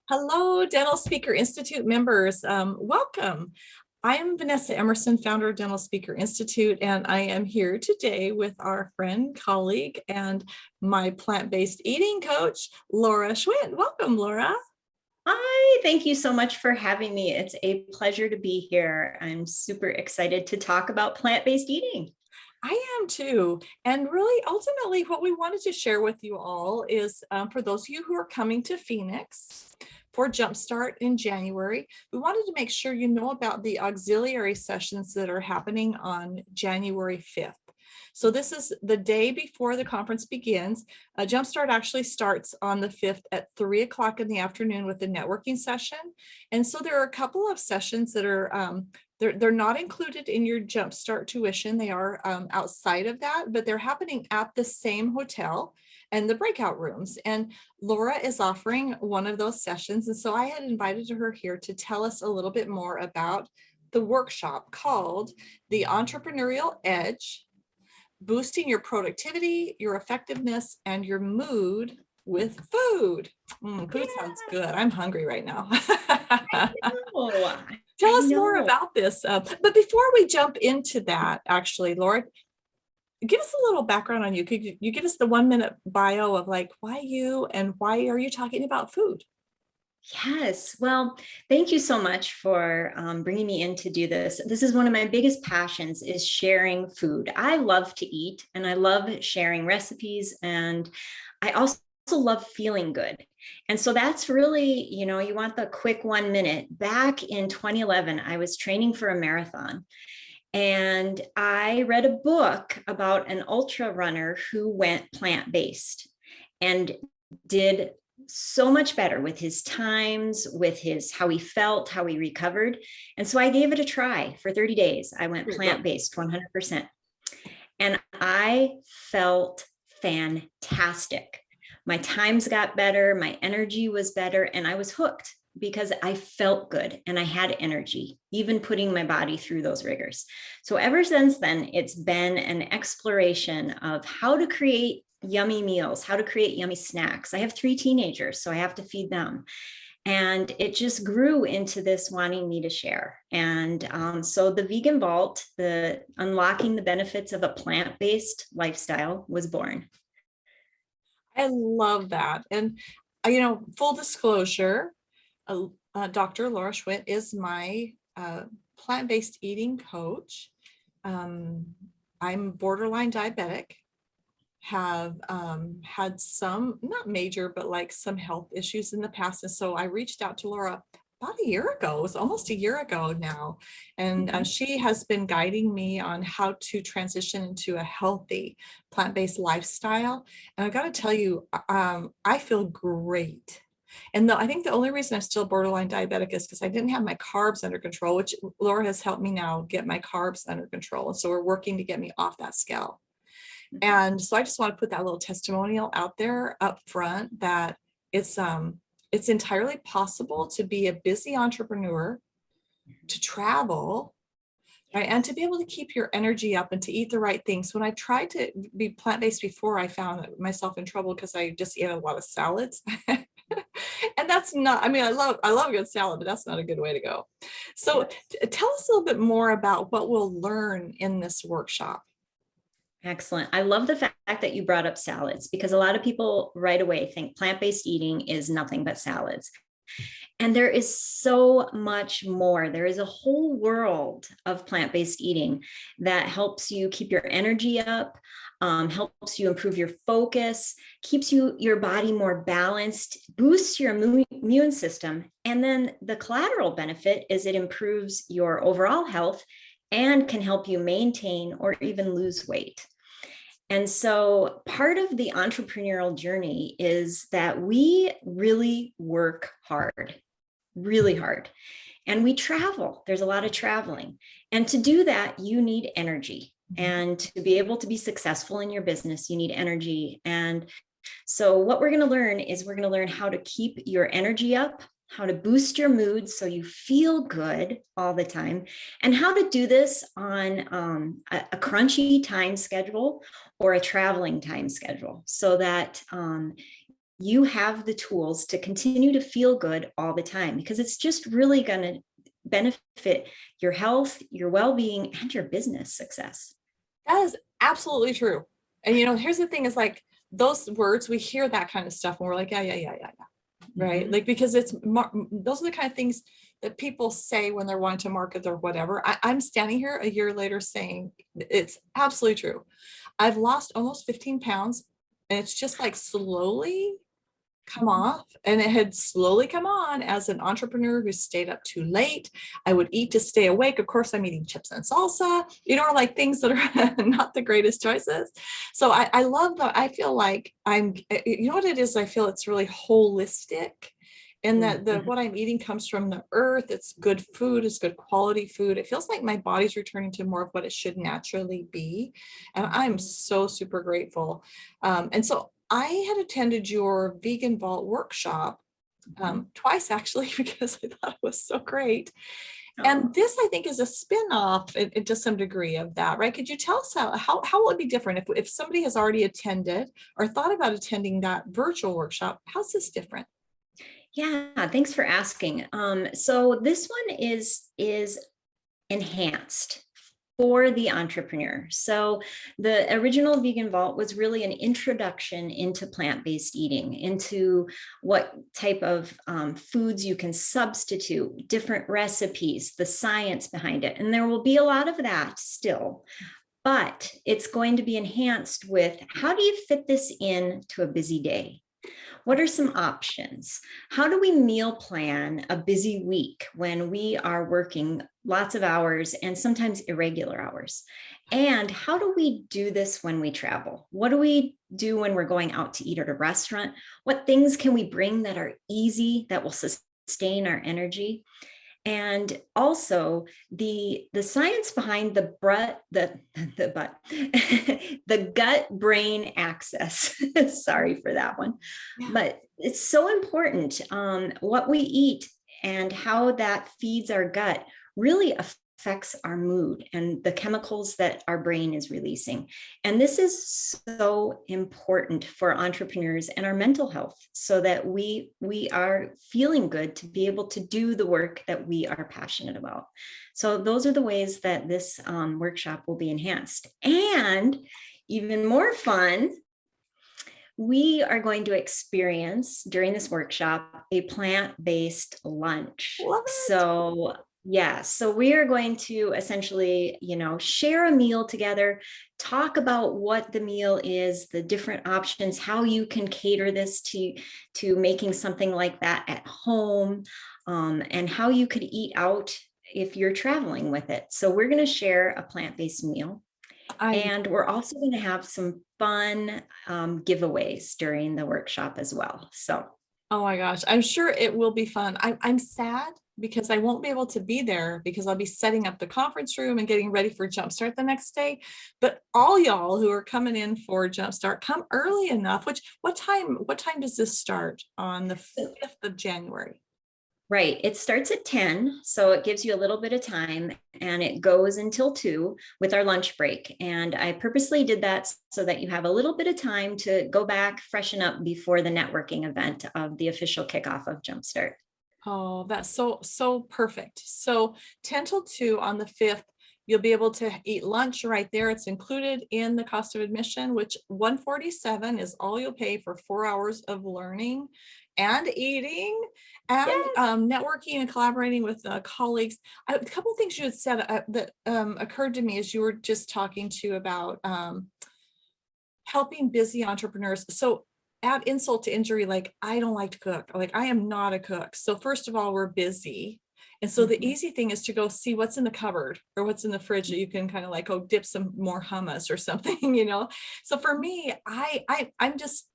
Hello, Dental Speaker Institute members. Welcome. I am Vanessa Emerson, founder of Dental Speaker Institute, and I am here today with our friend, colleague, and my plant-based eating coach, Laura Schwindt. Welcome, Laura. Hi, thank you so much for having me. It's a pleasure to be here. I'm super excited to talk about plant-based eating. I am too. And really, ultimately, what we wanted to share with you all is for those of you who are coming to Phoenix for Jumpstart in January, we wanted to make sure you know about the auxiliary sessions that are happening on January 5th. So this is the day before the conference begins. Jumpstart actually starts on the 5th at 3 o'clock in the afternoon with the networking session. And so there are a couple of sessions that are they're not included in your Jumpstart tuition. They are outside of that, but they're happening at the same hotel and the breakout rooms. And Laura is offering one of those sessions. And so I had invited her here to tell us a little bit more about the workshop called the Entrepreneurial Edge: Boosting Your Productivity, Your Effectiveness, and Your Mood with Food. Food sounds good. I'm hungry right now. Tell us more about this. But before we jump into that, actually, Laura, give us a little background on you. Could you give us the 1-minute bio of like, why you and why are you talking about food? Yes. Well, thank you so much for bringing me in to do this. This is one of my biggest passions, is sharing food. I love to eat and I love sharing recipes, and I also love feeling good. And so that's really, you want the quick 1 minute. Back in 2011, I was training for a marathon, and I read a book about an ultra runner who went plant-based and did so much better with his times, with his how he felt, how he recovered. And so I gave it a try for 30 days. I went plant-based 100%. And I felt fantastic. My times got better, my energy was better, and I was hooked because I felt good and I had energy, even putting my body through those rigors. So ever since then, it's been an exploration of how to create yummy meals, how to create yummy snacks. I have 3 teenagers, so I have to feed them. And it just grew into this wanting me to share. And so the Vegan Vault, the unlocking the benefits of a plant-based lifestyle, was born. I love that. And, full disclosure, Dr. Laura Schwindt is my plant-based eating coach. I'm borderline diabetic, have had some, not major, but like some health issues in the past. And so I reached out to Laura about a year ago. It was almost a year ago now. And she has been guiding me on how to transition into a healthy plant-based lifestyle. And I got to tell you, I feel great. And I think the only reason I'm still borderline diabetic is because I didn't have my carbs under control, which Laura has helped me now get my carbs under control. And so we're working to get me off that scale. And so I just want to put that little testimonial out there up front that it's entirely possible to be a busy entrepreneur, to travel, right, and to be able to keep your energy up and to eat the right things. When I tried to be plant-based before, I found myself in trouble because I just ate a lot of salads. And that's not, I love a good salad, but that's not a good way to go. So tell us a little bit more about what we'll learn in this workshop. Excellent. I love the fact that you brought up salads, because a lot of people right away think plant-based eating is nothing but salads. And there is so much more. There is a whole world of plant-based eating that helps you keep your energy up, helps you improve your focus, keeps your body more balanced, boosts your immune system. And then the collateral benefit is it improves your overall health and can help you maintain or even lose weight. And so part of the entrepreneurial journey is that we really work hard, really hard, and we travel. There's a lot of traveling. And to do that, you need energy. And to be able to be successful in your business, you need energy. And so what we're going to learn is we're going to learn how to keep your energy up, how to boost your mood so you feel good all the time, and how to do this on a crunchy time schedule or a traveling time schedule so that you have the tools to continue to feel good all the time, because it's just really going to benefit your health, your well-being, and your business success. That is absolutely true. And here's the thing is like those words, we hear that kind of stuff and we're like, yeah. Right. Like, because those are the kind of things that people say when they're wanting to market or whatever. I'm standing here a year later saying it's absolutely true. I've lost almost 15 pounds and it's just like slowly come off, and it had slowly come on as an entrepreneur who stayed up too late. I would eat to stay awake. Of course, I'm eating chips and salsa, like things that are not the greatest choices. So I love that. I feel like what it is? I feel it's really holistic, and that what I'm eating comes from the earth. It's good food. It's good quality food. It feels like my body's returning to more of what it should naturally be. And I'm so super grateful. And so I had attended your Vegan Vault workshop twice, actually, because I thought it was so great. And this, I think, is a spin-off to some degree of that, right? Could you tell us how will it be different if somebody has already attended or thought about attending that virtual workshop? How's this different? Yeah, thanks for asking. So this one is enhanced for the entrepreneur. So the original Vegan Vault was really an introduction into plant-based eating, into what type of foods you can substitute, different recipes, the science behind it. And there will be a lot of that still, but it's going to be enhanced with how do you fit this in to a busy day? What are some options? How do we meal plan a busy week when we are working lots of hours and sometimes irregular hours? And how do we do this when we travel? What do we do when we're going out to eat at a restaurant? What things can we bring that are easy, that will sustain our energy? And also the science behind the gut brain axis. Sorry for that one, but it's so important. What we eat and how that feeds our gut really affects our mood and the chemicals that our brain is releasing. And this is so important for entrepreneurs and our mental health, so that we are feeling good to be able to do the work that we are passionate about. So those are the ways that this workshop will be enhanced. And even more fun, we are going to experience during this workshop a plant-based lunch. So yeah, so we are going to essentially, share a meal together, talk about what the meal is, the different options, how you can cater this to making something like that at home, and how you could eat out if you're traveling with it. So we're going to share a plant-based meal. And we're also going to have some fun giveaways during the workshop as well. So, oh my gosh, I'm sure it will be fun. I'm sad because I won't be able to be there because I'll be setting up the conference room and getting ready for Jumpstart the next day. But all y'all who are coming in for Jumpstart, come early enough. What time does this start on the 5th of January? Right. It starts at 10. So it gives you a little bit of time, and it goes until 2 with our lunch break. And I purposely did that so that you have a little bit of time to go back, freshen up before the networking event of the official kickoff of Jumpstart. Oh, that's so perfect. So 10 till 2 on the 5th, you'll be able to eat lunch right there. It's included in the cost of admission, which $147 is all you'll pay for 4 hours of learning and eating and networking and collaborating with colleagues. A couple of things you had said that occurred to me as you were just talking about helping busy entrepreneurs. So add insult to injury, like I don't like to cook, like I am not a cook. So first of all, we're busy. And so the easy thing is to go see what's in the cupboard or what's in the fridge that you can kind of like, dip some more hummus or something, So for me, I'm just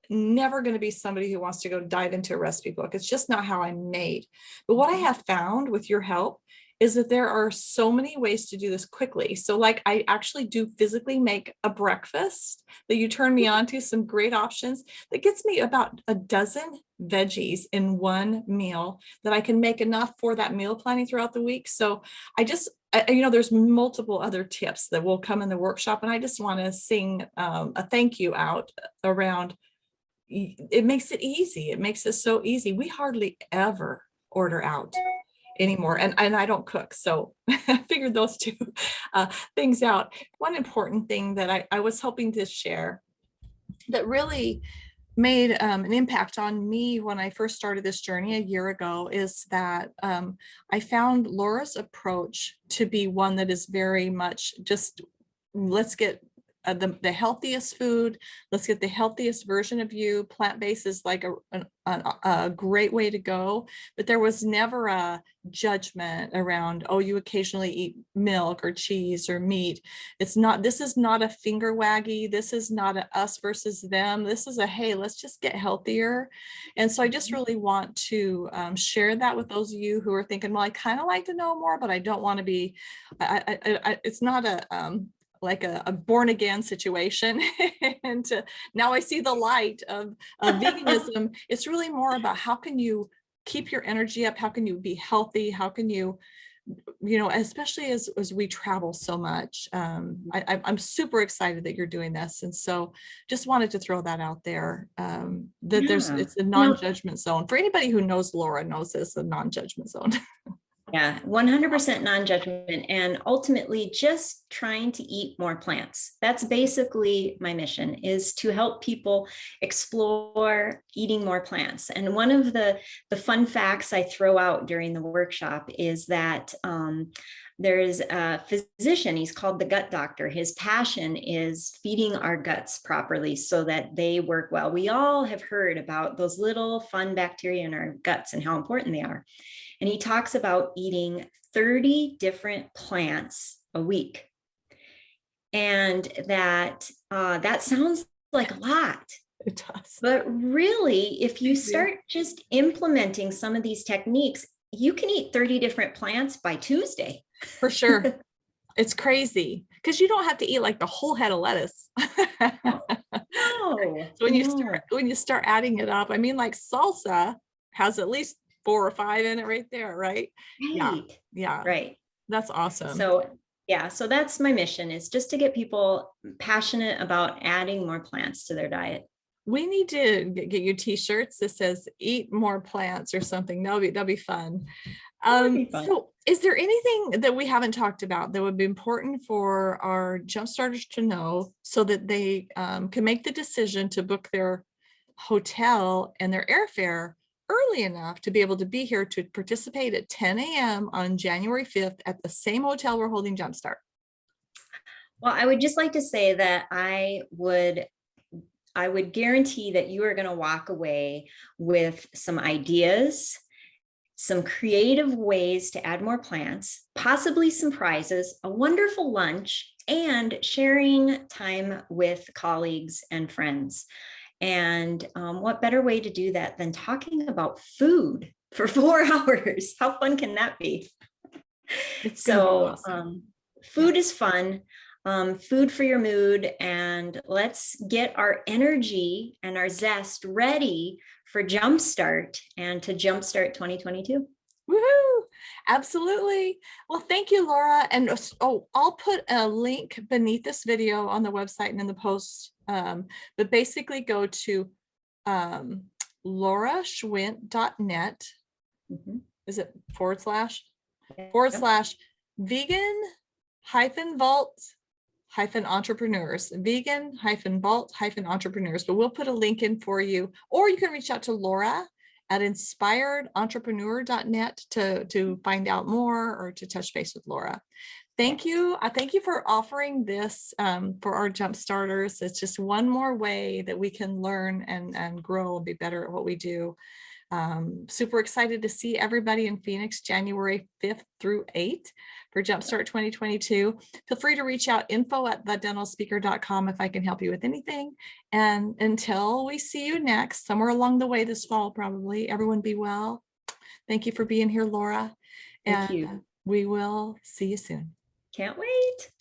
never going to be somebody who wants to go dive into a recipe book. It's just not how I'm made. But what I have found with your help is that there are so many ways to do this quickly. So like I actually do physically make a breakfast that you turn me on to, some great options that gets me about a dozen veggies in one meal that I can make enough for that meal planning throughout the week. So there's multiple other tips that will come in the workshop. And I just want to sing a thank you out around it makes it easy. It makes it so easy. We hardly ever order out anymore. And I don't cook. So I figured those two things out. One important thing that I was hoping to share that really made an impact on me when I first started this journey a year ago is that I found Laura's approach to be one that is very much just, let's get the healthiest food. Let's get the healthiest version of you. Plant-based is like a great way to go, but there was never a judgment around, oh, you occasionally eat milk or cheese or meat. It's not, this is not a finger waggy. This is not a us versus them. This is a, hey, let's just get healthier. And so I just really want to share that with those of you who are thinking, well, I kind of like to know more, but I don't want to be, it's not a, like a born again situation. And now I see the light of veganism. It's really more about how can you keep your energy up? How can you be healthy? How can you, especially as we travel so much. I'm super excited that you're doing this. And so just wanted to throw that out there, that it's a non-judgment zone. For anybody who knows Laura knows this, a non-judgment zone. Yeah, 100% non-judgment, and ultimately just trying to eat more plants. That's basically my mission, is to help people explore eating more plants. And one of the fun facts I throw out during the workshop is that there's a physician, he's called the gut doctor. His passion is feeding our guts properly so that they work well. We all have heard about those little fun bacteria in our guts and how important they are. And he talks about eating 30 different plants a week. And that sounds like a lot. It does. But really, if you start just implementing some of these techniques, you can eat 30 different plants by Tuesday. For sure. It's crazy because you don't have to eat like the whole head of lettuce. No. So when you start adding it up, I mean, like salsa has at least 4 or 5 in it right there, right? Right. Yeah. Right. That's awesome. So yeah, so that's my mission, is just to get people passionate about adding more plants to their diet. We need to get you t-shirts that says eat more plants or something. That'll be fun. So is there anything that we haven't talked about that would be important for our jump starters to know so that they can make the decision to book their hotel and their airfare early enough to be able to be here to participate at 10 a.m. on January 5th at the same hotel we're holding Jumpstart? Well, I would just like to say that I would guarantee that you are going to walk away with some ideas, some creative ways to add more plants, possibly some prizes, a wonderful lunch, and sharing time with colleagues and friends. And what better way to do that than talking about food for 4 hours? How fun can that be? So awesome. Food is fun. Food for your mood, and let's get our energy and our zest ready for Jumpstart and to Jumpstart 2022. Woohoo! Absolutely. Well, thank you, Laura. And I'll put a link beneath this video on the website and in the post. But basically go to lauraschwindt.net. Is it / vegan-vault-entrepreneurs, vegan-vault-entrepreneurs. But we'll put a link in for you, or you can reach out to Laura at inspiredentrepreneur.net to find out more or to touch base with Laura. Thank you. Thank you for offering this for our jump starters. It's just one more way that we can learn and grow and be better at what we do. Super excited to see everybody in Phoenix, January 5th through 8th for Jumpstart 2022. Feel free to reach out, info@thedentalspeaker.com if I can help you with anything. And until we see you next, somewhere along the way this fall, probably, everyone be well. Thank you for being here, Laura. Thank you. We will see you soon. Can't wait.